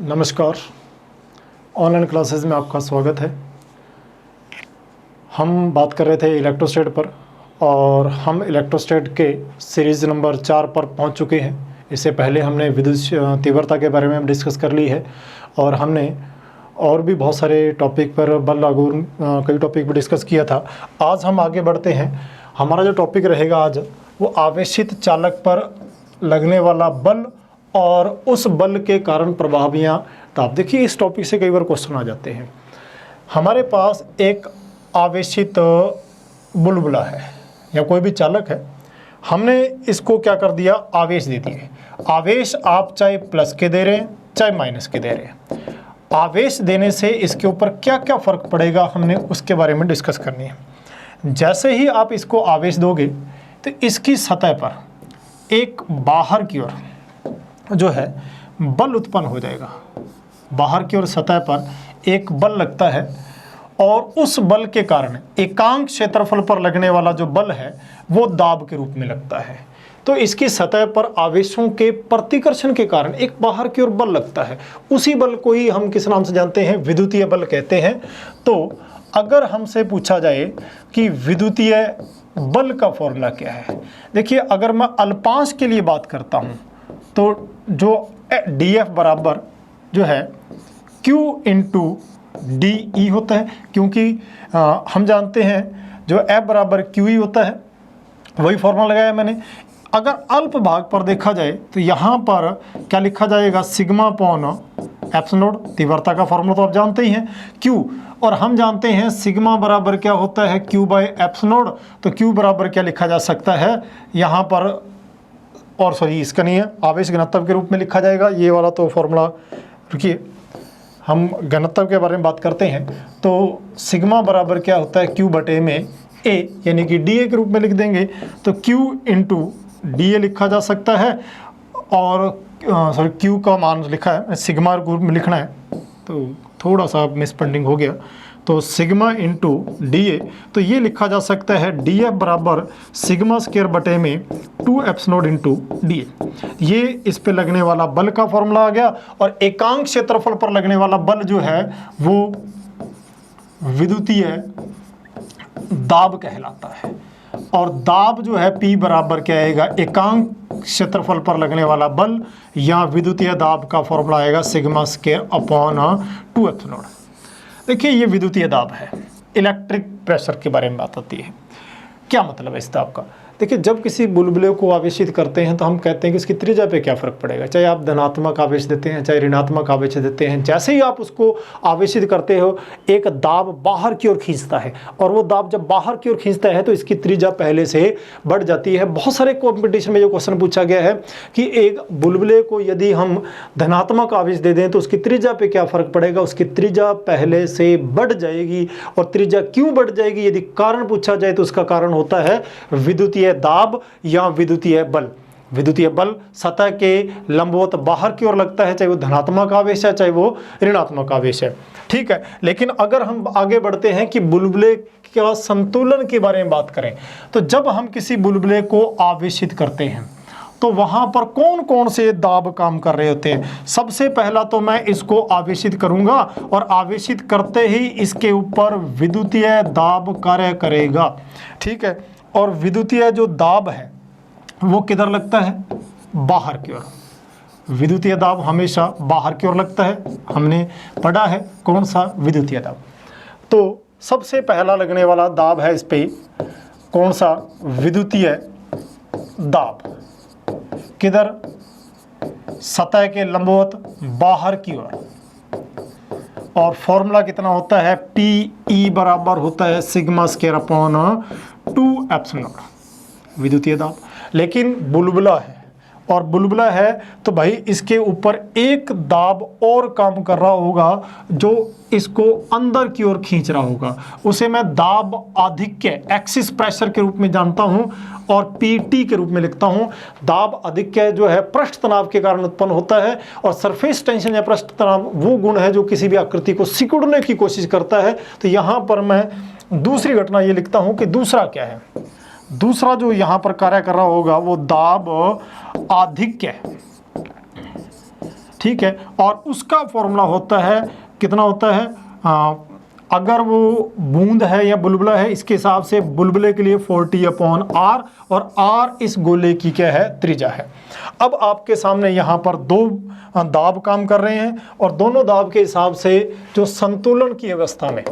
नमस्कार। Online classes में आपका स्वागत है। हम बात कर रहे थे इलेक्ट्रोस्टैट पर और हम इलेक्ट्रोस्टैट के सीरीज़ नंबर 4 पर पहुंच चुके हैं। इससे पहले हमने विद्युत तीव्रता के बारे में डिस्कस कर ली है और हमने और भी बहुत सारे टॉपिक पर बल लागू कई टॉपिक पर डिस्कस किया था। आज हम आगे बढ़ते हैं। हमारा जो टॉपिक रहेगा आज वो आवेशित चालक पर लगने वाला बल और उस बल के कारण प्रभावियाँ ताप। देखिए, इस टॉपिक से कई बार क्वेश्चन आ जाते हैं। हमारे पास एक आवेशित बुलबुला है या कोई भी चालक है, हमने इसको क्या कर दिया, आवेश दे दिए। आवेश आप चाहे प्लस के दे रहे हैं चाहे माइनस के दे रहे हैं। आवेश देने से इसके ऊपर क्या क्या फ़र्क पड़ेगा, हमने उसके बारे में डिस्कस करनी है। जैसे ही आप इसको आवेश दोगे तो इसकी सतह पर एक बाहर की ओर जो है बल उत्पन्न हो जाएगा। बाहर की ओर सतह पर एक बल लगता है और उस बल के कारण एकांक क्षेत्रफल पर लगने वाला जो बल है वो दाब के रूप में लगता है। तो इसकी सतह पर आवेशों के प्रतिकर्षण के कारण एक बाहर की ओर बल लगता है। उसी बल को ही हम किस नाम से जानते हैं, विद्युतीय बल कहते हैं। तो अगर हमसे पूछा जाए कि विद्युतीय बल का फॉर्मूला क्या है, देखिए अगर मैं अल्पांश के लिए बात करता हूँ तो जो dF बराबर जो है Q इंटू डी होता है, क्योंकि हम जानते हैं जो F बराबर QE होता है, वही फॉर्मूला लगाया मैंने। अगर अल्प भाग पर देखा जाए तो यहाँ पर क्या लिखा जाएगा, सिग्मा अपॉन एप्सिलॉन नॉट। तीव्रता का फॉर्मूला तो आप जानते ही हैं Q, और हम जानते हैं सिग्मा बराबर क्या होता है, Q बाई एप्सिलॉन नॉट। तो Q बराबर क्या लिखा जा सकता है यहाँ पर, और सॉरी इसका नहीं है, आवेश घनत्व के रूप में लिखा जाएगा। ये वाला तो फॉर्मूला, रुकिए हम घनत्व के बारे में बात करते हैं। तो सिग्मा बराबर क्या होता है, Q बटे में A, यानी कि DA के रूप में लिख देंगे। तो Q इंटू DA लिखा जा सकता है, और सॉरी Q का मान लिखा है, सिग्मा के रूप में लिखना है तो थोड़ा सा मिसप्रिंटिंग हो गया। तो सिग्मा इंटू DA, तो ये लिखा जा सकता है DF बराबर सिग्मा स्क्वायर बटे में 2 एप्सिलॉन नॉट इंटू DA। ये इस पे लगने वाला बल का फॉर्मूला आ गया। और एकांक क्षेत्रफल पर लगने वाला बल जो है वो विद्युतीय दाब कहलाता है। और दाब जो है P बराबर क्या आएगा, एकांक क्षेत्रफल पर लगने वाला बल या विद्युतीय दाब का फॉर्मूला आएगा sigma square upon 2 epsilon not. देखिए ये विद्युतीय दाब है। इलेक्ट्रिक प्रेशर के बारे में बात आती है। क्या मतलब है इस दाब का, देखिए जब किसी बुलबुले को आवेशित करते हैं तो हम कहते हैं कि उसकी त्रिज्या पे क्या फ़र्क पड़ेगा। चाहे आप धनात्मक आवेश देते हैं चाहे ऋणात्मक आवेश देते हैं, जैसे ही आप उसको आवेशित करते हो एक दाब बाहर की ओर खींचता है, और वो दाब जब बाहर की ओर खींचता है तो इसकी त्रिज्या पहले से बढ़ जाती है। बहुत सारे कॉम्पिटिशन में जो क्वेश्चन पूछा गया है कि एक बुलबुले को यदि हम धनात्मक आवेश दे दें तो उसकी त्रिज्या पे क्या फ़र्क पड़ेगा, उसकी त्रिज्या पहले से बढ़ जाएगी। और त्रिज्या क्यों बढ़ जाएगी, यदि कारण पूछा जाए तो उसका कारण होता है विद्युतीय दाब या विद्युतीय बल। विद्युतीय बल सतह के लंबवत बाहर की ओर लगता है, चाहे वो धनात्मक आवेश है चाहे वो ऋणात्मक आवेश है। ठीक है, लेकिन अगर हम आगे बढ़ते हैं कि बुलबुले का संतुलन के बारे में बात करें, तो जब हम किसी बुलबुले को आवेशित करते हैं तो वहां पर कौन कौन से दाब काम कर रहे होते हैं। सबसे पहला तो मैं इसको आवेशित करूंगा और आवेशित करते ही इसके ऊपर विद्युतीय दाब कार्य करेगा। ठीक है, और विद्युतीय जो दाब है वो किधर लगता है, बाहर की ओर। विद्युतीय दाब हमेशा बाहर की ओर लगता है, हमने पढ़ा है कौन सा, विद्युतीय दाब। तो सबसे पहला लगने वाला दाब है इस पे कौन सा, विद्युतीय दाब। किधर, सतह के लंबवत बाहर की ओर। और फॉर्मूला कितना होता है, PE बराबर होता है sigma square upon 2 epsilon not, विद्युतीय दाब। लेकिन बुलबुला है, और बुलबुला है तो भाई इसके ऊपर एक दाब और काम कर रहा होगा जो इसको अंदर की ओर खींच रहा होगा। उसे मैं दाब आधिक्य, एक्सिस प्रेशर के रूप में जानता हूं और PT के रूप में लिखता हूं। दाब आधिक्य जो है पृष्ठ तनाव के कारण उत्पन्न होता है, और सरफेस टेंशन या पृष्ठ तनाव वो गुण है जो किसी भी आकृति को सिकुड़ने की कोशिश करता है। तो यहाँ पर मैं दूसरी घटना ये लिखता हूँ कि दूसरा क्या है, दूसरा जो यहाँ पर कार्य कर रहा होगा वो दाब आधिक्य। ठीक है। और उसका फॉर्मूला होता है, कितना होता है, अगर वो बूंद है या बुलबुला है, इसके हिसाब से बुलबुले के लिए 40/r, और r इस गोले की क्या है, त्रिज्या है। अब आपके सामने यहाँ पर दो दाब काम कर रहे हैं, और दोनों दाब के हिसाब से जो संतुलन की अवस्था में,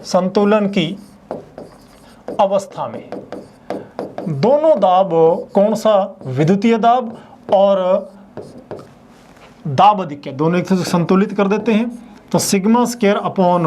संतुलन की अवस्था में दोनों दाब, कौन सा, विद्युतीय दाब और दाब अधिक्य, दोनों एक दूसरे से संतुलित कर देते हैं। तो सिग्मा स्क्वायर अपॉन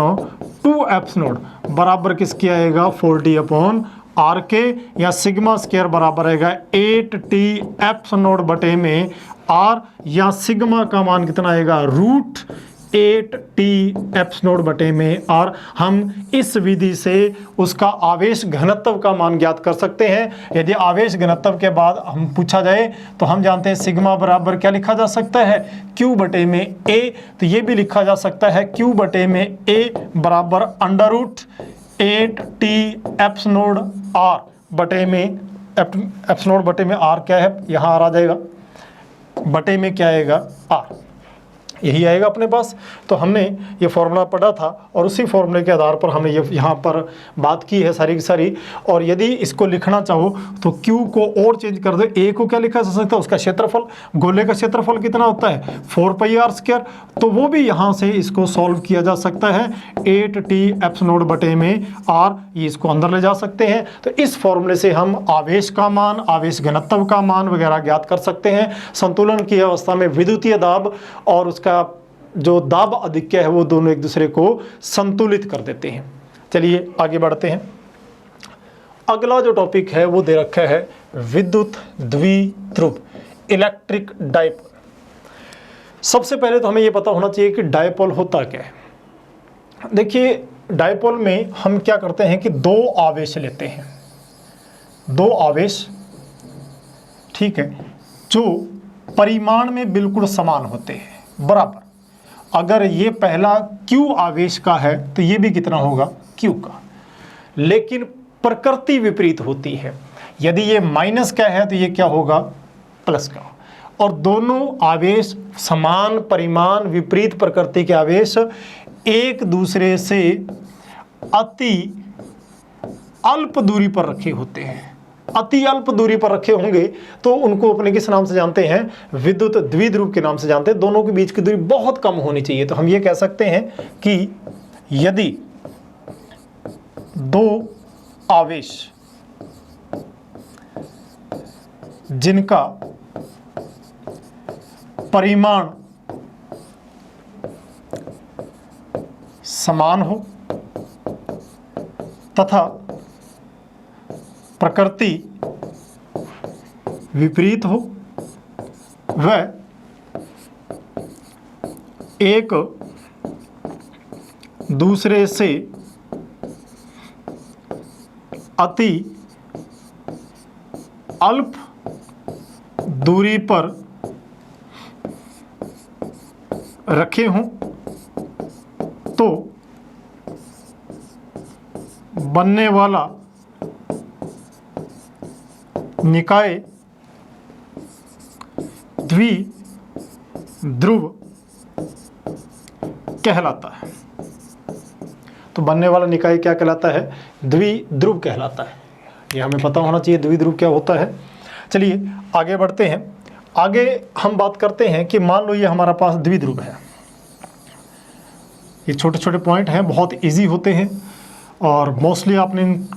2 ε0 बराबर किसके आएगा, 40/r के, या सिग्मा स्क्वायर बराबर आएगा 8t ε0 बटे में r, या सिग्मा का मान कितना आएगा, √8t ε0 बटे में r। हम इस विधि से उसका आवेश घनत्व का मान ज्ञात कर सकते हैं। यदि आवेश घनत्व के बाद हम पूछा जाए तो हम जानते हैं सिग्मा बराबर क्या लिखा जा सकता है, q बटे में a, तो ये भी लिखा जा सकता है q बटे में a बराबर √8t ε0 r बटे में ε0 बटे में r क्या है, यहाँ r आ जाएगा, बटे में क्या आएगा, r, यही आएगा अपने पास। तो हमने ये फॉर्मूला पढ़ा था और उसी फॉर्मूले के आधार पर हमने ये यहाँ पर बात की है सारी की सारी। और यदि इसको लिखना चाहो तो Q को और चेंज कर दो, A को क्या लिखा जा सकता है, उसका क्षेत्रफल, गोले का क्षेत्रफल कितना होता है, 4πr², तो वो भी यहाँ से इसको सॉल्व किया जा सकता है, 8t ε0 बटे में r, ये इसको अंदर ले जा सकते हैं। तो इस फॉर्मूले से हम आवेश का मान, आवेश घनत्व का मान वगैरह ज्ञात कर सकते हैं। संतुलन की अवस्था में विद्युतीय दाब और उसका जो दाब अधिक्य है वो दोनों एक दूसरे को संतुलित कर देते हैं। चलिए आगे बढ़ते हैं। अगला जो टॉपिक है वो दे रखा है विद्युत द्विध्रुव, इलेक्ट्रिक डायपोल। सबसे पहले तो हमें ये पता होना चाहिए कि डायपोल होता क्या है। देखिए डायपोल में हम क्या करते हैं कि दो आवेश लेते हैं, दो आवेश, ठीक है, जो परिमाण में बिल्कुल समान होते हैं, बराबर। अगर ये पहला Q आवेश का है तो ये भी कितना होगा, Q का, लेकिन प्रकृति विपरीत होती है। यदि ये माइनस का है तो ये क्या होगा, प्लस का। और दोनों आवेश समान परिमाण विपरीत प्रकृति के आवेश एक दूसरे से अति अल्प दूरी पर रखे होते हैं। अति अल्प दूरी पर रखे होंगे तो उनको अपने किस नाम से जानते हैं, विद्युत द्विध्रुव के नाम से जानते हैं। दोनों के बीच की दूरी बहुत कम होनी चाहिए। तो हम ये कह सकते हैं कि यदि दो आवेश जिनका परिमाण समान हो तथा प्रकृति विपरीत हो, वह एक दूसरे से अति अल्प दूरी पर रखे हों तो बनने वाला निकाय द्विध्रुव कहलाता है। तो बनने वाला निकाय क्या कहलाता है, द्विध्रुव कहलाता है। ये हमें पता होना चाहिए द्विध्रुव क्या होता है। चलिए आगे बढ़ते हैं। आगे हम बात करते हैं कि मान लो ये हमारा पास द्विध्रुव है। ये छोटे छोटे पॉइंट हैं, बहुत इजी होते हैं और मोस्टली आपने इन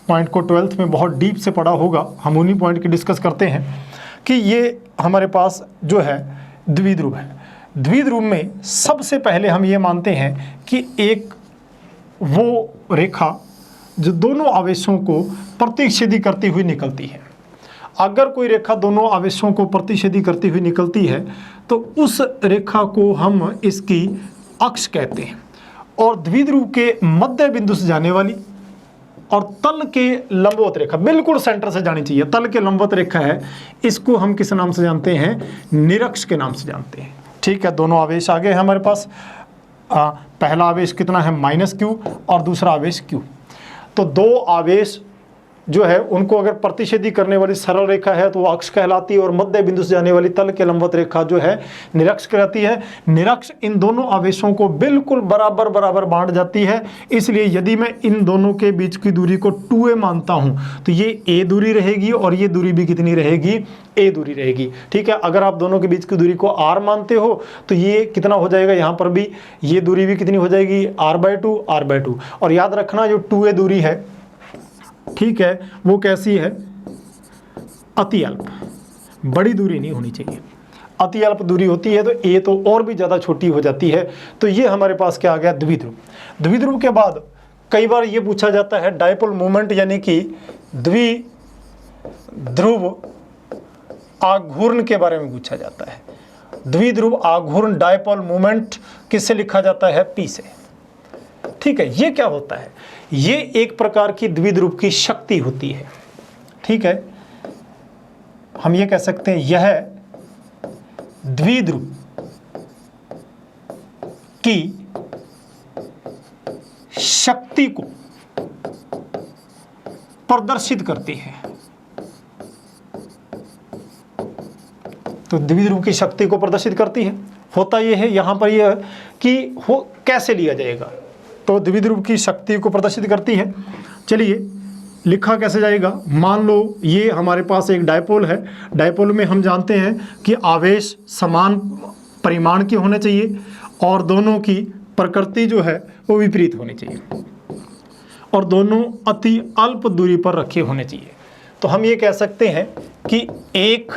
पॉइंट को 12th में बहुत डीप से पढ़ा होगा। हम उन्हीं पॉइंट की डिस्कस करते हैं कि ये हमारे पास जो है द्विध्रुव है। द्विध्रुव में सबसे पहले हम ये मानते हैं कि एक वो रेखा जो दोनों आवेशों को प्रतिच्छेदी करती हुई निकलती है। अगर कोई रेखा दोनों आवेशों को प्रतिच्छेदी करती हुई निकलती है तो उस रेखा को हम इसकी अक्ष कहते हैं। और द्विध्रुव के मध्य बिंदु से जाने वाली और तल के लंबवत रेखा, बिल्कुल सेंटर से जानी चाहिए, तल के लंबवत रेखा है, इसको हम किस नाम से जानते हैं, निरक्ष के नाम से जानते हैं। ठीक है, दोनों आवेश आ गए हैं हमारे पास। पहला आवेश कितना है, -q, और दूसरा आवेश q। तो दो आवेश जो है उनको अगर प्रतिच्छेदी करने वाली सरल रेखा है तो वो अक्ष कहलाती है, और मध्य बिंदु से जाने वाली तल के लंबवत रेखा जो है निरक्ष कहलाती है। निरक्ष इन दोनों आवेशों को बिल्कुल बराबर बराबर बांट जाती है, इसलिए यदि मैं इन दोनों के बीच की दूरी को 2a मानता हूं तो ये a दूरी रहेगी और ये दूरी भी कितनी रहेगी, a दूरी रहेगी। ठीक है, अगर आप दोनों के बीच की दूरी को r मानते हो तो ये कितना हो जाएगा, यहाँ पर भी ये दूरी भी कितनी हो जाएगी, r/2। और याद रखना जो 2a दूरी है, ठीक है, वो कैसी है, अति अल्प, बड़ी दूरी नहीं होनी चाहिए। अति अल्प दूरी होती है तो a तो और भी ज़्यादा छोटी हो जाती है। तो ये हमारे पास क्या आ गया, द्विध्रुव। द्विध्रुव के बाद कई बार ये पूछा जाता है डायपोल मोमेंट, यानी कि द्विध्रुव आघूर्ण के बारे में पूछा जाता है। द्विध्रुव आघूर्ण डायपोल मोमेंट किससे लिखा जाता है, P से। ठीक है, ये क्या होता है, ये एक प्रकार की द्विध्रुव की शक्ति होती है। ठीक है, हम ये कह सकते हैं यह द्विध्रुव की शक्ति को प्रदर्शित करती है। तो द्विध्रुव की शक्ति को प्रदर्शित करती है। होता यह है यहाँ पर यह कि वो कैसे लिया जाएगा, तो द्विध्रुव की शक्ति को प्रदर्शित करती है। चलिए लिखा कैसे जाएगा, मान लो ये हमारे पास एक डायपोल है। डायपोल में हम जानते हैं कि आवेश समान परिमाण के होने चाहिए और दोनों की प्रकृति जो है वो विपरीत होनी चाहिए और दोनों अति अल्प दूरी पर रखे होने चाहिए। तो हम ये कह सकते हैं कि एक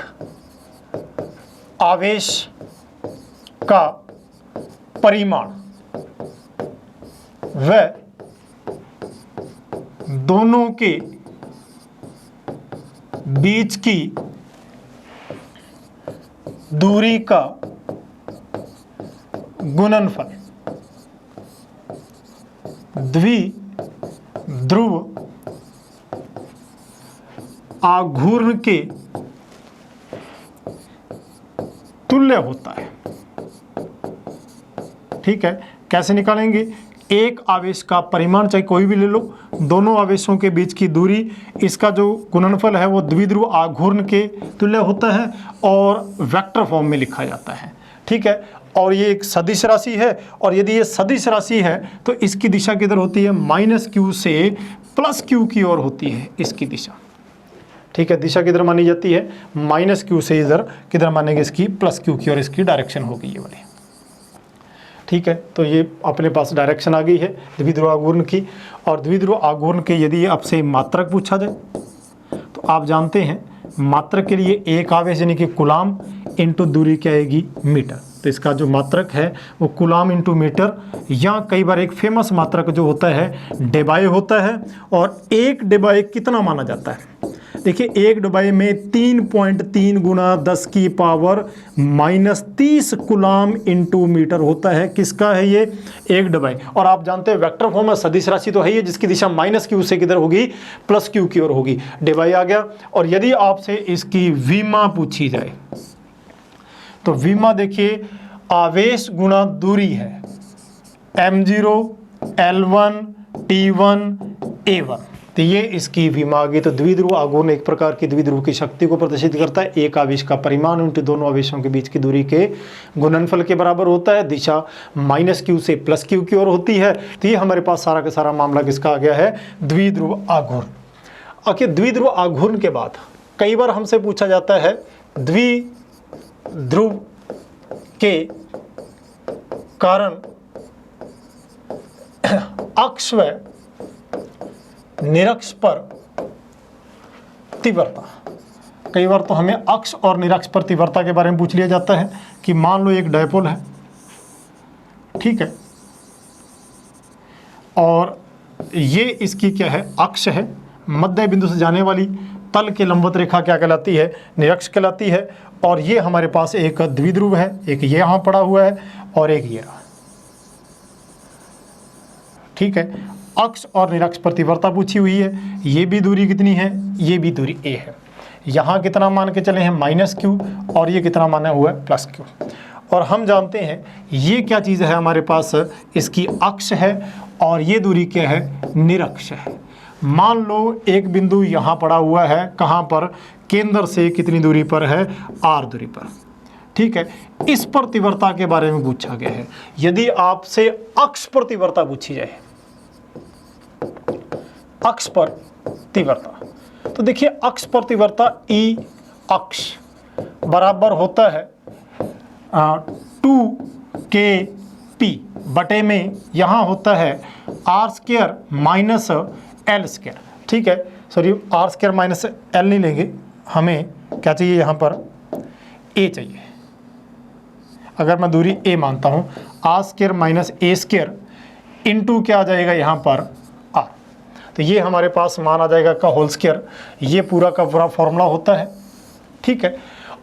आवेश का परिमाण व दोनों के बीच की दूरी का गुणनफल द्विध्रुव आघूर्ण के तुल्य होता है। ठीक है, कैसे निकालेंगे, एक आवेश का परिमाण चाहे कोई भी ले लो, दोनों आवेशों के बीच की दूरी, इसका जो गुणनफल है वो द्विध्रुव आघूर्ण के तुल्य होता है और वेक्टर फॉर्म में लिखा जाता है। ठीक है, और ये एक सदिश राशि है, और यदि ये सदिश राशि है तो इसकी दिशा किधर होती है, -q से +q की ओर होती है इसकी दिशा। ठीक है, दिशा किधर मानी जाती है, -q से इधर किधर मानेंगे, इसकी +q की ओर इसकी डायरेक्शन होगी ये वाली। ठीक है, तो ये अपने पास डायरेक्शन आ गई है द्विध्रुव आघूर्ण की। और द्विध्रुव आघूर्ण के यदि आपसे मात्रक पूछा जाए तो आप जानते हैं मात्रक के लिए एक आवेश यानी कि कूलाम इंटू दूरी क्या आएगी, मीटर। तो इसका जो मात्रक है वो कूलाम इंटू मीटर, या कई बार एक फेमस मात्रक जो होता है डेबाय होता है। और एक डेबाय कितना माना जाता है, देखिए एक डेबाय में 3.3 गुना 10 की पावर -30 कूलाम इंटू मीटर होता है। किसका है ये, एक डेबाय। और आप जानते हैं वेक्टर फॉर्म में सदिश राशि तो है ही, जिसकी दिशा -q से किधर होगी, +q की ओर होगी। डेबाय आ गया। और यदि आपसे इसकी विमा पूछी जाए तो विमा देखिए आवेश गुणा दूरी है, m0 L1 T1 A1, तो ये इसकी विमा आ गई। तो द्विध्रुव आघूर्ण एक प्रकार की द्विध्रुव की शक्ति को प्रदर्शित करता है। एक आवेश का परिमाण उनके दोनों आवेशों के बीच की दूरी के गुणनफल के बराबर होता है। दिशा -q से +q की ओर होती है। तो ये हमारे पास सारा का सारा मामला किसका आ गया है, द्विध्रुव आघूर्ण। आखिर द्विध्रुव आघूर्ण के बाद कई बार हमसे पूछा जाता है द्विध्रुव के कारण अक्ष व निरक्ष पर तीव्रता। कई बार तो हमें अक्ष और निरक्ष पर तीव्रता के बारे में पूछ लिया जाता है कि मान लो एक डायपोल है, ठीक है, और ये इसकी क्या है, अक्ष है। मध्य बिंदु से जाने वाली तल के लंबवत रेखा क्या कहलाती है, निरक्ष कहलाती है। और ये हमारे पास एक द्विध्रुव है, एक ये यहाँ पड़ा हुआ है और एक ये रहा। ठीक है, अक्ष और निरक्ष पर तीव्रता पूछी हुई है। ये भी दूरी कितनी है, ये भी दूरी a है। यहाँ कितना मान के चले हैं, -q, और ये कितना माना हुआ है, +q। और हम जानते हैं ये क्या चीज़ है हमारे पास, इसकी अक्ष है और ये दूरी क्या है, निरक्ष है। मान लो एक बिंदु यहाँ पड़ा हुआ है, कहाँ पर, केंद्र से कितनी दूरी पर है, r दूरी पर। ठीक है, इस पर तीव्रता के बारे में पूछा गया है। यदि आपसे अक्ष पर तीव्रता पूछी जाए, अक्ष पर तीव्रता, तो देखिए अक्ष पर तीव्रता ई अक्ष बराबर होता है 2kp बटे में यहाँ होता है r² माइनस l स्क्वायर। ठीक है, सॉरी r² माइनस l नहीं लेंगे, हमें क्या चाहिए यहाँ पर, a चाहिए। अगर मैं दूरी a मानता हूँ, r² माइनस a² इंटू क्या आ जाएगा यहाँ पर r, तो ये हमारे पास मान आ जाएगा का होल स्क्वायर। ये पूरा का पूरा फॉर्मूला होता है। ठीक है,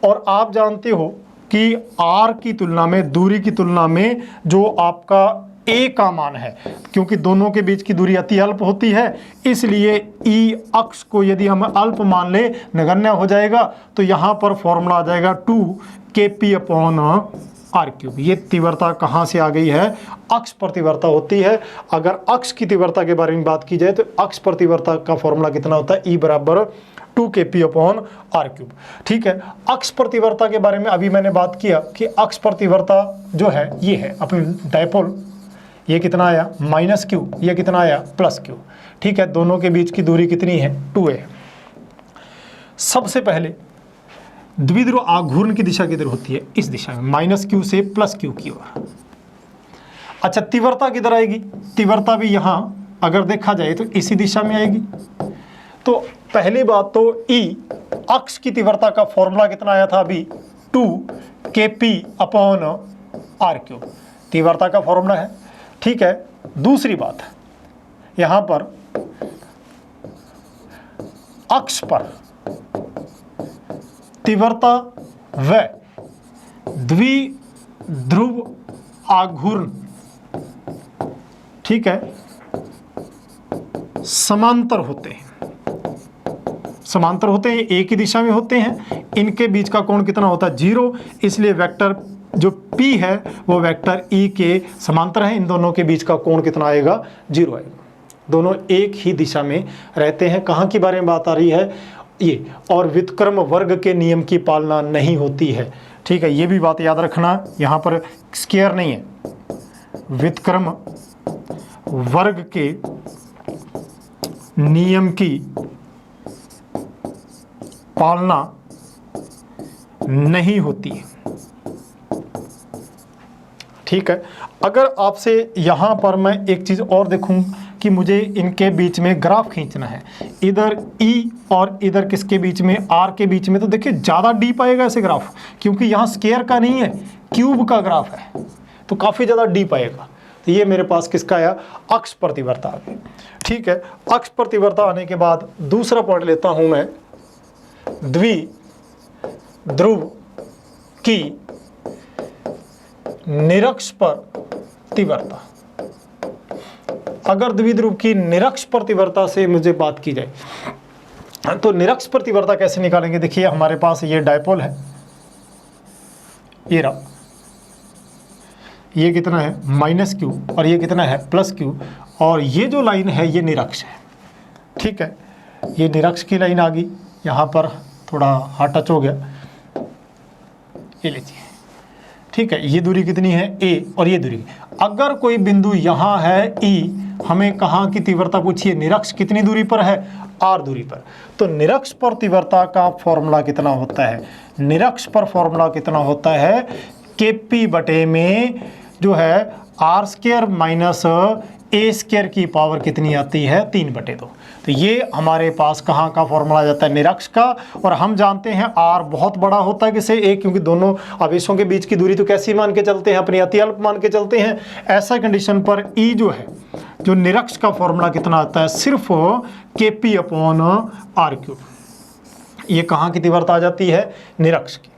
और आप जानते हो कि r की तुलना में, दूरी की तुलना में जो आपका a का मान है, क्योंकि दोनों के बीच की दूरी अति अल्प होती है, इसलिए ई अक्ष को यदि हम अल्प मान ले, नगण्य हो जाएगा, तो यहाँ पर फॉर्मूला आ जाएगा 2kp/r³। ये तीव्रता कहाँ से आ गई है, अक्ष पर तीव्रता होती है। अगर अक्ष की तीव्रता के बारे में बात की जाए तो अक्ष पर तीव्रता का फॉर्मूला कितना होता है, E बराबर 2kp/r³। ठीक है, अक्ष पर तीव्रता के बारे में अभी मैंने बात किया कि अक्ष पर तीव्रता जो है ये है अपनी डायपोल, ये कितना आया -q, ये कितना आया +q। ठीक है, दोनों के बीच की दूरी कितनी है, 2a। सबसे पहले द्विध्रुव आघूर्ण की दिशा किधर होती है, इस दिशा में, -q से +q की ओर। अच्छा, तीव्रता किधर आएगी, तीव्रता भी यहाँ अगर देखा जाए तो इसी दिशा में आएगी। तो पहली बात तो E अक्ष की तीव्रता का फॉर्मूला कितना आया था अभी, 2kp/r³, तीव्रता का फॉर्मूला है। ठीक है, दूसरी बात, यहाँ पर अक्ष पर तीव्रता व द्विध्रुव आघूर्ण, ठीक है, समांतर होते हैं, समांतर होते हैं, एक ही दिशा में होते हैं। इनके बीच का कोण कितना होता है, 0, इसलिए वेक्टर जो P है वो वेक्टर E के समांतर है। इन दोनों के बीच का कोण कितना आएगा, 0 आएगा। दोनों एक ही दिशा में रहते हैं। कहाँ की बारे में बात आ रही है, ये, और व्युत्क्रम वर्ग के नियम की पालना नहीं होती है। ठीक है, ये भी बात याद रखना, यहाँ पर स्क्वायर नहीं है, व्युत्क्रम वर्ग के नियम की पालना नहीं होती है। ठीक है, अगर आपसे यहाँ पर मैं एक चीज़ और देखूँ कि मुझे इनके बीच में ग्राफ खींचना है, इधर E और इधर किसके बीच में, R के बीच में, तो देखिए ज़्यादा डीप आएगा ऐसे ग्राफ, क्योंकि यहाँ स्क्वायर का नहीं है, क्यूब का ग्राफ है, तो काफ़ी ज़्यादा डीप आएगा। तो ये मेरे पास किसका आया, अक्ष पर तीव्रता आ गई। ठीक है, अक्ष पर तीव्रता आने के बाद दूसरा पॉइंट लेता हूँ मैं, द्विध्रुव की निरक्ष पर तीव्रता। अगर द्विध्रुव की निरक्ष पर तीव्रता से मुझे बात की जाए तो निरक्ष पर तीव्रता कैसे निकालेंगे। देखिए हमारे पास ये डायपोल है, ये रहा, ये कितना है -q और ये कितना है +q, और ये जो लाइन है ये निरक्ष है। ठीक है, ये निरक्ष की लाइन आ गई, यहाँ पर थोड़ा हाथ टच हो गया, ये लीजिए। ठीक है, ये दूरी कितनी है, a, और ये दूरी। अगर कोई बिंदु यहाँ है E, हमें कहाँ की तीव्रता पूछिए, निरक्ष कितनी दूरी पर है, r दूरी पर। तो निरक्ष पर तीव्रता का फॉर्मूला कितना होता है, निरक्ष पर फॉर्मूला कितना होता है, kp बटे में जो है r² माइनस a² की पावर कितनी आती है, 3/2। तो ये हमारे पास कहाँ का फॉर्मूला आ जाता है, निरक्ष का। और हम जानते हैं r बहुत बड़ा होता है किसे, a, क्योंकि दोनों आवेशों के बीच की दूरी तो कैसी मान के चलते हैं, अपनी अति अल्प मान के चलते हैं। ऐसा कंडीशन पर E जो है, जो निरक्ष का फॉर्मूला कितना आता है, सिर्फ kp/r³। ये कहाँ की तीव्रता आ जाती है, निरक्ष की।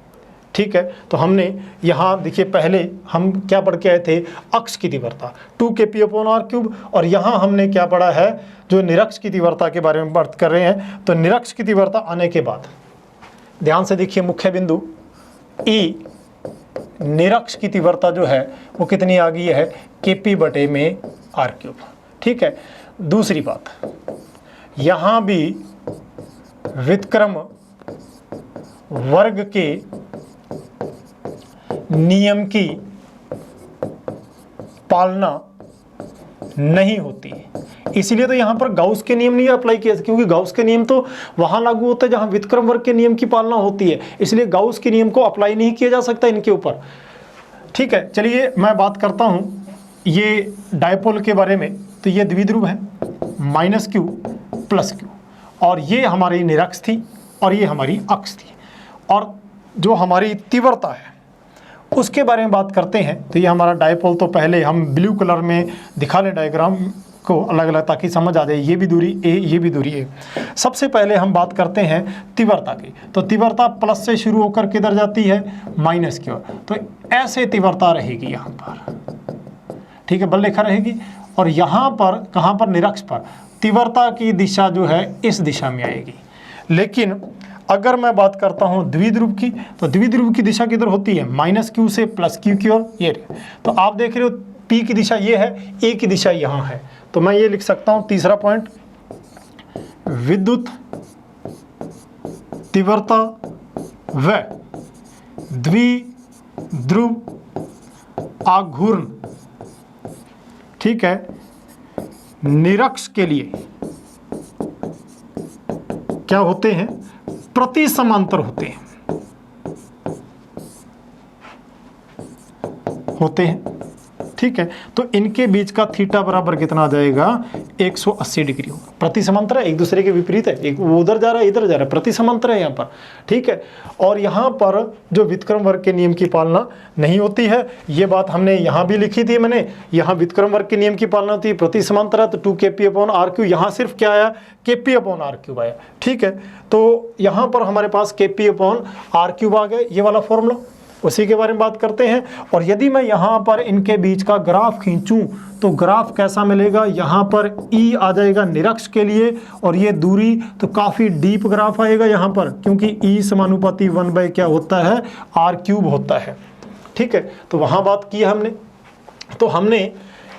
ठीक है, तो हमने यहाँ देखिए पहले हम क्या पढ़ के आए थे, अक्ष की तीव्रता 2kp/r³, और यहाँ हमने क्या पढ़ा है, जो निरक्ष की तीव्रता के बारे में बात कर रहे हैं। तो निरक्ष की तीव्रता आने के बाद ध्यान से देखिए, मुख्य बिंदु E, निरक्ष की तीव्रता जो है वो कितनी आ गई है, kp/r³। ठीक है, दूसरी बात, यहाँ भी व्युत्क्रम वर्ग के नियम की पालना नहीं होती है। इसीलिए तो यहाँ पर गाउस के नियम नहीं अप्लाई किया, क्योंकि गाउस के नियम तो वहाँ लागू होता है जहाँ व्युत्क्रम वर्ग के नियम की पालना होती है, इसलिए गाउस के नियम को अप्लाई नहीं किया जा सकता इनके ऊपर। ठीक है, चलिए मैं बात करता हूँ ये डायपोल के बारे में। तो ये द्विध्रुव है -q + q, और ये हमारी निरक्ष थी और ये हमारी अक्ष थी। और जो हमारी तीव्रता है उसके बारे में बात करते हैं। तो ये हमारा डायपोल, तो पहले हम ब्लू कलर में दिखा लें डायग्राम को अलग अलग, ताकि समझ आ जाए ये भी दूरी a, ये भी दूरी a। सबसे पहले हम बात करते हैं तीव्रता की। तो तीव्रता प्लस से शुरू होकर किधर जाती है, माइनस की ओर। तो ऐसे तीव्रता रहेगी यहाँ पर, ठीक है, बल रेखा रहेगी। और यहाँ पर कहाँ पर, निरक्ष पर तीव्रता की दिशा जो है इस दिशा में आएगी। लेकिन अगर मैं बात करता हूँ द्विध्रुव की, तो द्विध्रुव की दिशा किधर होती है, -q से +q की ओर। ये तो आप देख रहे हो P की दिशा ये है, A की दिशा यहाँ है। तो मैं ये लिख सकता हूँ तीसरा पॉइंट, विद्युत तीव्रता व द्विध्रुव आघूर्ण, ठीक है, निरक्ष के लिए क्या होते हैं, प्रति समांतर होते हैं। ठीक है, तो इनके बीच का थीटा बराबर कितना आ जाएगा, 180 डिग्री होगा। प्रति समांतर है, एक दूसरे के विपरीत है, एक वो उधर जा रहा है इधर जा रहा है, प्रति समांतर है यहाँ पर। ठीक है, और यहाँ पर जो व्युत्क्रम वर्ग के नियम की पालना नहीं होती है, ये बात हमने यहाँ भी लिखी थी मैंने। यहाँ व्युत्क्रम वर्ग के नियम की पालना होती है, प्रति समांतर है, तो 2kp/r3। यहाँ सिर्फ क्या आया, kp/r3 आया। ठीक है, तो यहाँ पर हमारे पास kp/r3 आ गया, ये वाला फॉर्मूला, उसी के बारे में बात करते हैं। और यदि मैं यहाँ पर इनके बीच का ग्राफ खींचूं तो ग्राफ कैसा मिलेगा, यहाँ पर E आ जाएगा निरक्ष के लिए, और ये दूरी तो काफ़ी डीप ग्राफ आएगा यहाँ पर, क्योंकि E समानुपाती 1 क्या होता है, r³ होता है। ठीक है, तो वहाँ बात की हमने। तो हमने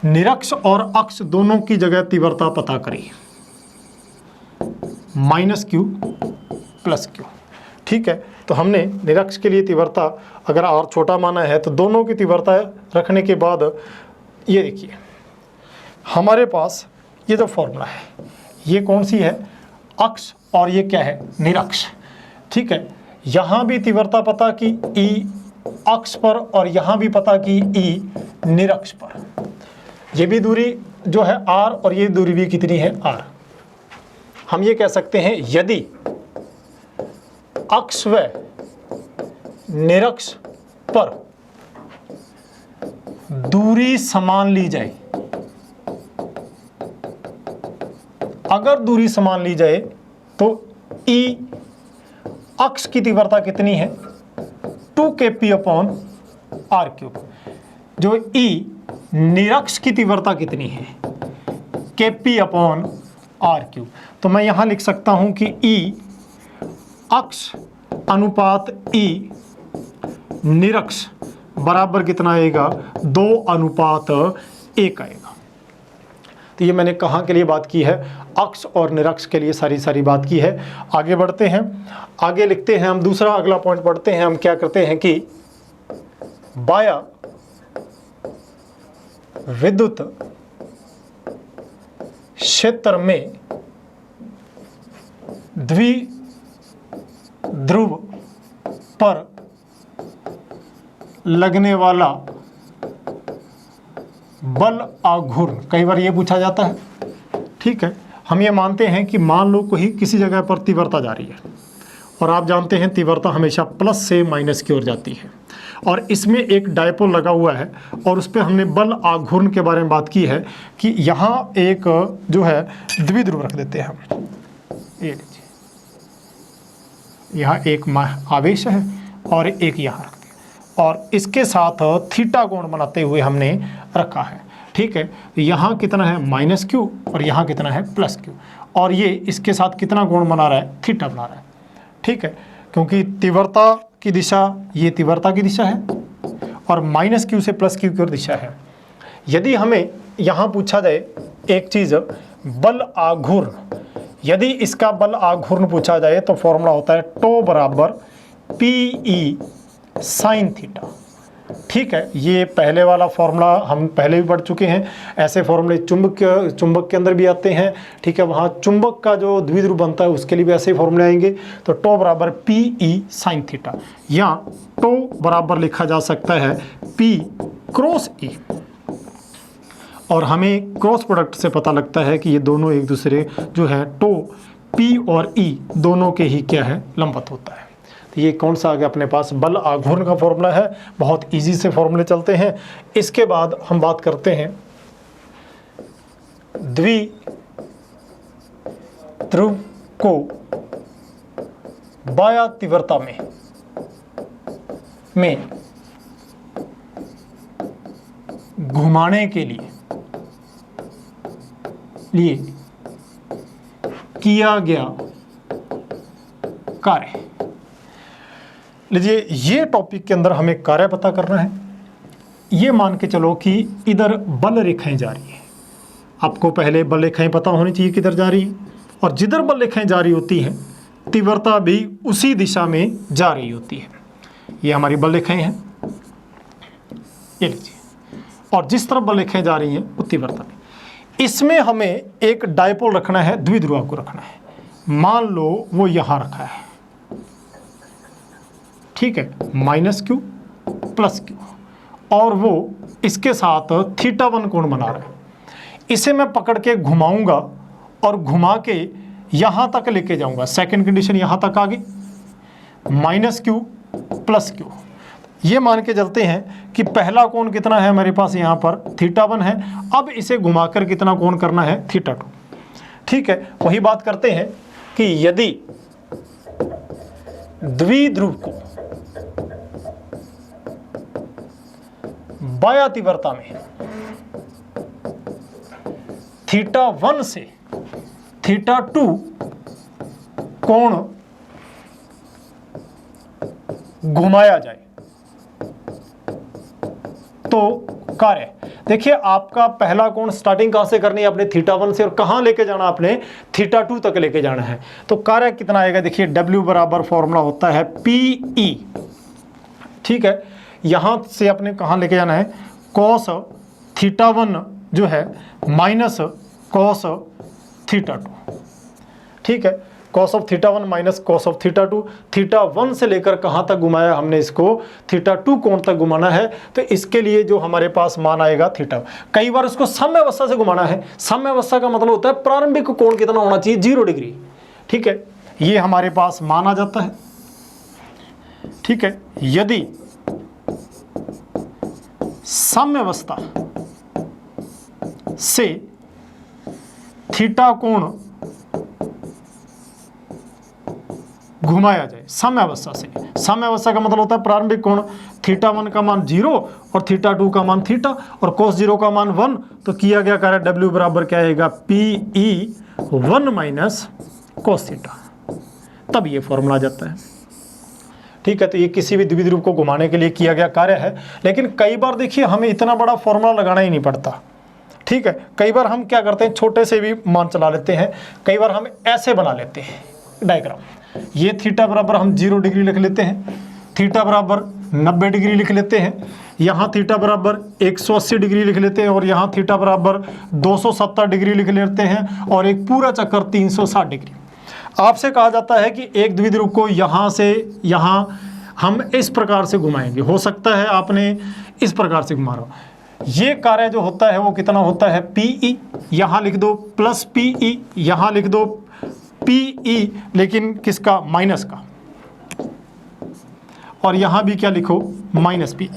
निरक्ष और अक्ष दोनों की जगह तीव्रता पता करी, -q + q। ठीक है, तो हमने निरक्ष के लिए तीव्रता अगर r छोटा माना है, तो दोनों की तीव्रता रखने के बाद ये देखिए हमारे पास ये जो फॉर्मूला है, ये कौन सी है, अक्ष, और ये क्या है, निरक्ष। ठीक है, यहाँ भी तीव्रता पता की E अक्ष पर, और यहाँ भी पता की E निरक्ष पर। ये भी दूरी जो है r, और ये दूरी भी कितनी है, r। हम ये कह सकते हैं यदि अक्ष व निरक्ष पर दूरी समान ली जाए, अगर दूरी समान ली जाए तो E अक्ष की तीव्रता कितनी है, 2kp/r3। जो E निरक्ष की तीव्रता कितनी है, kp/r3। तो मैं यहां लिख सकता हूं कि E अक्ष अनुपात E निरक्ष बराबर कितना आएगा, 2:1 आएगा। तो ये मैंने कहाँ के लिए बात की है, अक्ष और निरक्ष के लिए सारी बात की है। आगे बढ़ते हैं, आगे लिखते हैं हम, दूसरा अगला पॉइंट पढ़ते हैं। हम क्या करते हैं कि बाह्य विद्युत क्षेत्र में द्विध्रुव पर लगने वाला बल आघूर्ण, कई बार ये पूछा जाता है। ठीक है, हम ये मानते हैं कि मान लो कोई किसी जगह पर तीव्रता जा रही है, और आप जानते हैं तीव्रता हमेशा प्लस से माइनस की ओर जाती है, और इसमें एक डायपोल लगा हुआ है, और उस पर हमने बल आघूर्ण के बारे में बात की है कि यहाँ एक जो है द्विध्रुव रख देते हैं हम। ये लीजिए, यहाँ एक आवेश है और एक यहाँ रखते हैं, और इसके साथ थीटा कोण बनाते हुए हमने रखा है। ठीक है, यहाँ कितना है, -q, और यहाँ कितना है, +q, और ये इसके साथ कितना कोण बना रहा है, थीटा बना रहा है। ठीक है, क्योंकि तीव्रता की दिशा, ये तीव्रता की दिशा है, और -q से +q की ओर दिशा है। यदि हमें यहाँ पूछा जाए एक चीज़, बल आघूर्ण, यदि इसका बल आघूर्ण पूछा जाए तो फॉर्मूला होता है टो बराबर पी ई साइन थीटा। ठीक है, ये पहले वाला फॉर्मूला हम पहले भी पढ़ चुके हैं। ऐसे फॉर्मूले चुंबक के अंदर भी आते हैं। ठीक है, वहाँ चुंबक का जो द्विध्रुव बनता है उसके लिए भी ऐसे ही फॉर्मूले आएंगे। तो टो बराबर पी ई साइन थीटा, या टो बराबर लिखा जा सकता है पी क्रॉस ई, और हमें क्रॉस प्रोडक्ट से पता लगता है कि ये दोनों एक दूसरे जो है टो पी और ई दोनों के ही क्या है, लंबवत होता है। तो ये कौन सा आ गया अपने पास, बल आघूर्ण का फॉर्मूला है। बहुत इजी से फॉर्मूले चलते हैं। इसके बाद हम बात करते हैं द्विध्रुव को बाह्य तीव्रता में घुमाने के लिए किया गया कार्य। लीजिए, ये टॉपिक के अंदर हमें कार्य पता करना है। ये मान के चलो कि इधर बल रेखाएं जा रही हैं। आपको पहले बल रेखाएं पता होनी चाहिए किधर जा रही हैं, और जिधर बल रेखाएं जा रही होती हैं तीव्रता भी उसी दिशा में जा रही होती है। ये हमारी बल रेखाएं हैं, ये लीजिए, और जिस तरफ बल रेखाएं जा रही हैं वो तीव्रता भी। इसमें हमें एक डायपोल रखना है, द्विध्रुव को रखना है। मान लो वो यहां रखा है, ठीक है, माइनस क्यू प्लस क्यू, और वो इसके साथ θ1 कोण बना रहा है। इसे मैं पकड़ के घुमाऊंगा और घुमा के यहां तक लेके जाऊंगा। सेकंड कंडीशन यहां तक आ गई, माइनस क्यू प्लस क्यू। ये मान के चलते हैं कि पहला कोण कितना है हमारे पास, यहाँ पर θ1 है। अब इसे घुमाकर कितना कोण करना है, θ2। ठीक है, वही बात करते हैं कि यदि द्विध्रुव को बाह्य तीव्रता में θ1 से θ2 कोण घुमाया जाए तो कार्य, देखिए आपका पहला कोण स्टार्टिंग कहां से करनी है, अपने θ1 से, और कहां लेके जाना, अपने θ2 तक लेके जाना है। तो कार्य कितना आएगा, देखिए W बराबर फॉर्मूला होता है PE। ठीक है, यहां से अपने कहां लेके जाना है, cos θ1 जो है माइनस cos θ2। ठीक है, cos of θ1 minus cos of θ2। θ1 से लेकर कहां तक घुमाया हमने इसको, θ2 कोण तक घुमाना है। तो इसके लिए जो हमारे पास मान आएगा θ। कई बार इसको साम्य अवस्था से घुमाना है। साम्य अवस्था का मतलब होता है प्रारंभिक कोण कितना होना चाहिए, 0 डिग्री। ठीक है, ये हमारे पास मान आ जाता है। ठीक है, यदि साम्य अवस्था से θ कोण घुमाया जाए, साम्य अवस्था से, साम्य अवस्था का मतलब होता है प्रारंभिक कोण, θ1 का मान 0 और θ2 का मान θ, और cos 0 का मान 1, तो किया गया कार्य W बराबर क्या आएगा, PE1 माइनस cos θ। तब ये फॉर्मूला आ जाता है। ठीक है, तो ये किसी भी द्विध्रुव को घुमाने के लिए किया गया कार्य है। लेकिन कई बार देखिए हमें इतना बड़ा फॉर्मूला लगाना ही नहीं पड़ता। ठीक है, कई बार हम क्या करते हैं, छोटे से भी मान चला लेते हैं। कई बार हम ऐसे बना लेते हैं डायग्राम, ये θ बराबर हम 0 डिग्री लिख लेते हैं, θ बराबर 90 डिग्री लिख लेते हैं, यहाँ θ बराबर 180 डिग्री लिख लेते हैं, और यहाँ θ बराबर 270 डिग्री लिख लेते हैं, और एक पूरा चक्कर 360 डिग्री। आपसे कहा जाता है कि एक द्विध्रुव को यहाँ से यहाँ हम इस प्रकार से घुमाएंगे। हो सकता है आपने इस प्रकार से घुमा रहा हो। ये कार्य जो होता है वो कितना होता है, PE, यहाँ लिख दो प्लस PE, यहाँ लिख दो PE, लेकिन किसका, माइनस का, और यहाँ भी क्या लिखो, माइनस PE।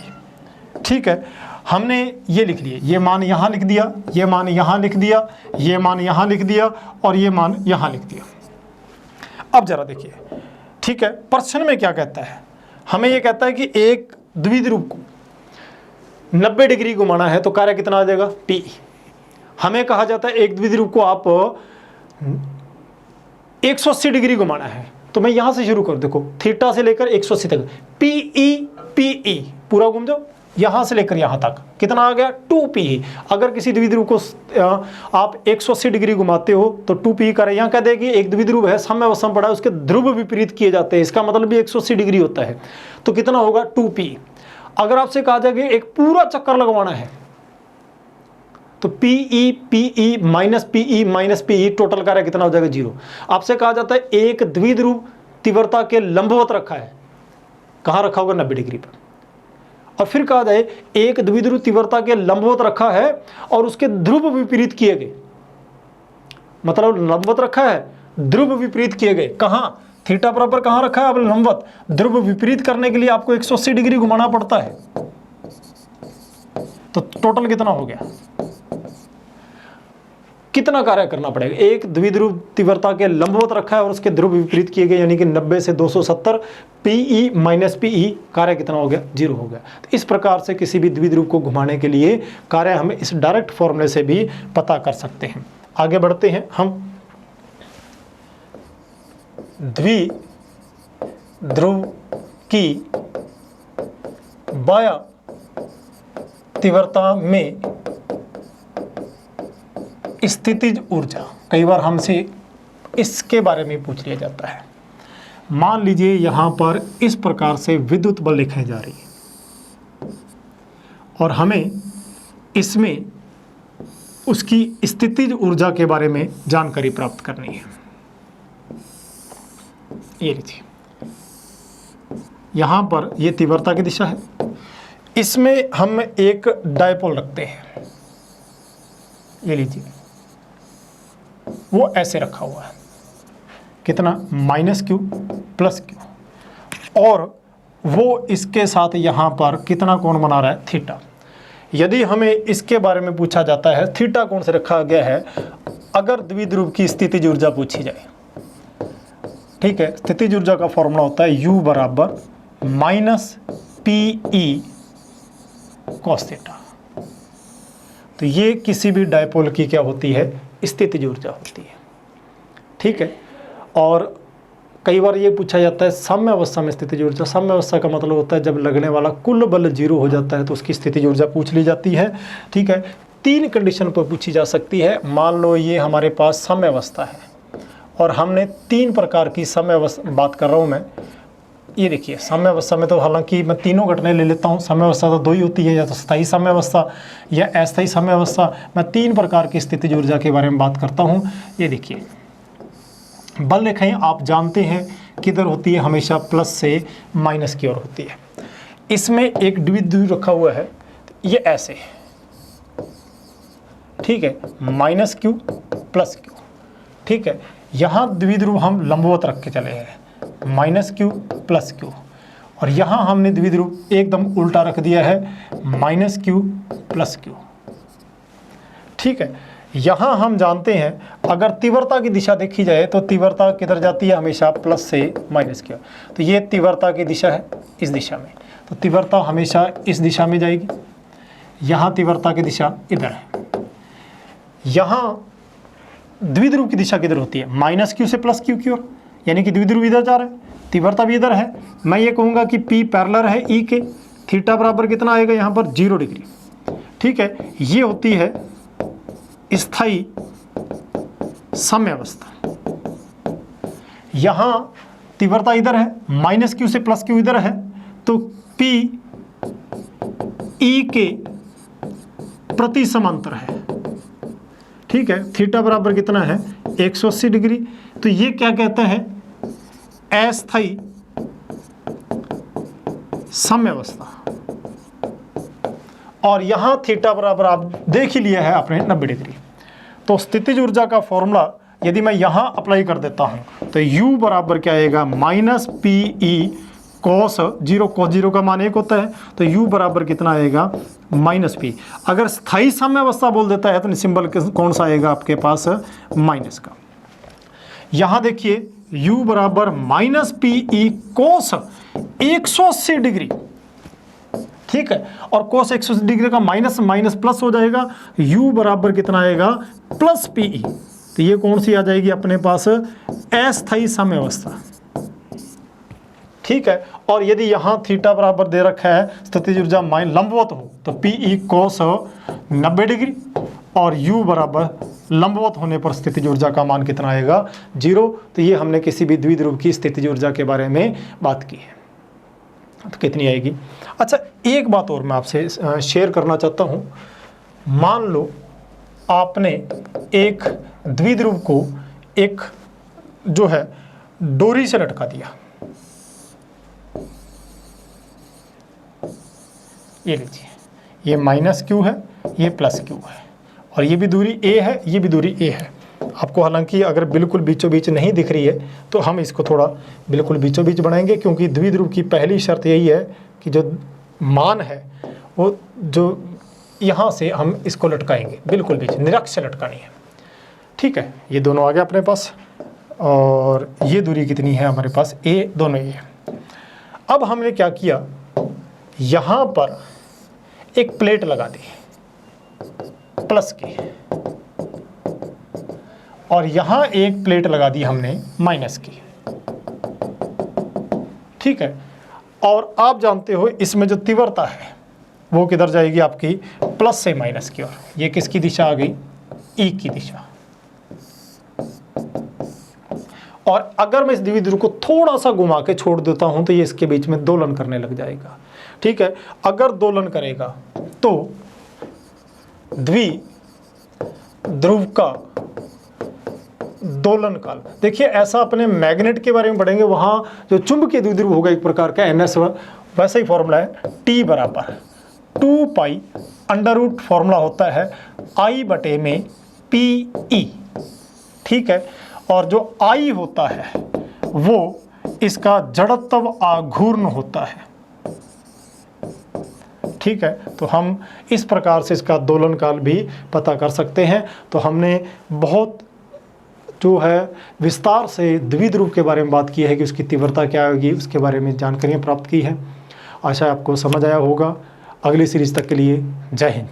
ठीक है, हमने ये लिख लिए, ये मान यहाँ लिख दिया, ये मान यहाँ लिख दिया, ये मान यहाँ लिख दिया, और ये मान यहाँ लिख दिया। अब जरा देखिए, ठीक है, प्रश्न में क्या कहता है, हमें ये कहता है कि एक द्विध्रुव को 90 डिग्री घुमाना है तो कार्य कितना आ जाएगा, PE। हमें कहा जाता है एक द्विध्रुव को आप 180 डिग्री घुमाना है, तो मैं यहां से शुरू कर, देखो θ से लेकर 180 तक, PE PE पूरा घूम जाओ, यहाँ से लेकर यहाँ तक कितना आ गया 2p। अगर किसी द्विध्रुव को आप 180 डिग्री घुमाते हो तो 2p करें। यहाँ कह दे कि एक द्विध्रुव है, साम्य अवस्था में पड़ा है, उसके ध्रुव विपरीत किए जाते हैं, इसका मतलब भी 180 डिग्री होता है, तो कितना होगा 2p। अगर आपसे कहा जाए कि एक पूरा चक्कर लगवाना है तो PE माइनस PE टोटल कार्य कितना हो जाएगा 0। आपसे कहा जाता है एक द्विध्रुव तीव्रता के लंबवत रखा है, कहाँ रखा होगा 90 डिग्री पर। और फिर कहा जाए एक द्विध्रुव तीव्रता के लंबवत रखा है और उसके ध्रुव विपरीत किए गए, मतलब लंबवत रखा है, ध्रुव विपरीत किए गए, कहाँ थीटा बराबर कहाँ रखा है अब लंबवत, ध्रुव विपरीत करने के लिए आपको 180 डिग्री घुमाना पड़ता है। तो टोटल कितना हो गया, कितना कार्य करना पड़ेगा। एक द्विध्रुव तीव्रता के लंबवत रखा है और उसके ध्रुव विपरीत किए गए, यानी कि 90 से 270, PE माइनस PE कार्य कितना हो गया 0 हो गया। तो इस प्रकार से किसी भी द्विध्रुव को घुमाने के लिए कार्य हम इस डायरेक्ट फॉर्मूले से भी पता कर सकते हैं। आगे बढ़ते हैं हम। द्विध्रुव की बाह्य तीव्रता में स्थितिज ऊर्जा, कई बार हमसे इसके बारे में पूछ लिया जाता है। मान लीजिए यहाँ पर इस प्रकार से विद्युत बल लिखाई जा रही है और हमें इसमें उसकी स्थितिज ऊर्जा के बारे में जानकारी प्राप्त करनी है। ये लीजिए, यहाँ पर ये तीव्रता की दिशा है, इसमें हम एक डायपोल रखते हैं, ये लीजिए वो ऐसे रखा हुआ है, कितना -q + q, और वो इसके साथ यहाँ पर कितना कोण बना रहा है थीटा। यदि हमें इसके बारे में पूछा जाता है थीटा कौन से रखा गया है, अगर द्विध्रुव की स्थितिज ऊर्जा पूछी जाए, ठीक है, स्थितिज ऊर्जा का फॉर्मूला होता है U बराबर -PE cos थीटा। तो ये किसी भी डायपोल की क्या होती है, स्थितिज ऊर्जा होती है, ठीक है। और कई बार ये पूछा जाता है साम्य अवस्था में स्थितिज ऊर्जा। साम्य अवस्था का मतलब होता है जब लगने वाला कुल बल 0 हो जाता है तो उसकी स्थितिज ऊर्जा पूछ ली जाती है, ठीक है। 3 कंडीशन पर पूछी जा सकती है। मान लो ये हमारे पास साम्य अवस्था है और हमने 3 प्रकार की साम्य अवस्था बात कर रहा हूँ मैं। ये देखिए साम्य अवस्था में तो हालांकि मैं तीनों घटनाएं ले लेता हूँ। साम्य अवस्था तो 2 ही होती है, या तो स्थायी साम्य अवस्था या अस्थायी साम्य अवस्था। मैं 3 प्रकार की स्थितिज ऊर्जा के बारे में बात करता हूँ। ये देखिए बल रेखाएं आप जानते हैं किधर होती है, हमेशा प्लस से माइनस की ओर होती है। इसमें एक द्विध्रुव रखा हुआ है, ये ऐसे, ठीक है, -q + q, ठीक है। यहाँ द्विध्रुव हम लंबवत रख के चले हैं, -q + q, और यहाँ हमने द्विध्रुव एकदम उल्टा रख दिया है, -q + q, ठीक है। यहाँ हम जानते हैं अगर तीव्रता की दिशा देखी जाए तो तीव्रता किधर जाती है, हमेशा प्लस से माइनस की ओर। तो ये तीव्रता की दिशा है इस दिशा में, तो तीव्रता हमेशा इस दिशा में जाएगी। यहाँ तीव्रता की दिशा इधर है। यहाँ द्विध्रुव की दिशा किधर होती है, -q से +q की ओर, यानी कि द्विध्रुव इधर जा रहा है, तीव्रता भी इधर है। मैं ये कहूँगा कि P पैरेलल है E के, थीटा बराबर कितना आएगा यहाँ पर 0 डिग्री, ठीक है। ये होती है स्थायी साम्य अवस्था। यहाँ तीव्रता इधर है, -q से +q इधर है, तो P E के प्रति समांतर है, ठीक है। थीटा बराबर कितना है 180 डिग्री। तो ये क्या कहता है, अस्थायी साम्य अवस्था। और यहाँ थीटा बराबर आप देख ही लिया है आपने 90 डिग्री। तो स्थितिज ऊर्जा का फॉर्मूला यदि मैं यहाँ अप्लाई कर देता हूँ तो U बराबर क्या आएगा, -PE cos 0, cos 0 का मान 1 होता है, तो U बराबर कितना आएगा -P। अगर स्थायी साम्य अवस्था बोल देता है तो सिंबल कौन सा आएगा आपके पास, माइनस का। यहाँ देखिए U बराबर -PE cos 180 डिग्री, ठीक है, और cos 180 डिग्री का माइनस माइनस प्लस हो जाएगा। U बराबर कितना आएगा, +PE। तो ये कौन सी आ जाएगी अपने पास, अस्थायी साम्य अवस्था। ठीक है। और यदि यहाँ थीटा बराबर दे रखा है स्थितिज ऊर्जा लंबवत हो तो पी cos 90 डिग्री, और u बराबर लंबवत होने पर स्थितिज ऊर्जा का मान कितना आएगा 0। तो ये हमने किसी भी द्विध्रुव की स्थितिज ऊर्जा के बारे में बात की है, तो कितनी आएगी। अच्छा, एक बात और मैं आपसे शेयर करना चाहता हूँ। मान लो आपने एक द्विध्रुव को एक जो है डोरी से लटका दिया, ये लीजिए, ये -q है, ये +q है, और ये भी दूरी a है, ये भी दूरी a है। आपको हालांकि अगर बिल्कुल बीचों बीच नहीं दिख रही है तो हम इसको थोड़ा बिल्कुल बीचों बीच बनाएंगे, क्योंकि द्विध्रुव की पहली शर्त यही है कि जो मान है वो जो यहाँ से हम इसको लटकाएंगे, बिल्कुल बीच निरक्ष लटकानी है। ठीक है, ये दोनों आ गए अपने पास, और ये दूरी कितनी है हमारे पास a, दोनों ये है। अब हमने क्या किया, यहाँ पर एक प्लेट लगा दी प्लस की, और यहाँ एक प्लेट लगा दी हमने माइनस की। ठीक है, और आप जानते हो इसमें जो तीव्रता है वो किधर जाएगी आपकी, प्लस से माइनस की ओर। ये किसकी दिशा आ गई, ई की दिशा। और अगर मैं इस द्विध्रुव को थोड़ा सा घुमा के छोड़ देता हूं तो ये इसके बीच में दोलन करने लग जाएगा। ठीक है, अगर दोलन करेगा तो द्विध्रुव का दोलन काल, देखिए ऐसा अपने मैग्नेट के बारे में पढ़ेंगे, वहां जो चुंबकीय द्विध्रुव होगा एक प्रकार का ns, वैसा ही फॉर्मूला है, T बराबर 2 पाई √ फॉर्मूला होता है I बटे में PE। ठीक है, और जो I होता है वो इसका जड़त्व आघूर्ण होता है। ठीक है, तो हम इस प्रकार से इसका दोलन काल भी पता कर सकते हैं। तो हमने बहुत जो है विस्तार से द्विध्रुव के बारे में बात की है कि उसकी तीव्रता क्या होगी, उसके बारे में जानकारियाँ प्राप्त की है। आशा आपको समझ आया होगा। अगली सीरीज तक के लिए जय हिंद।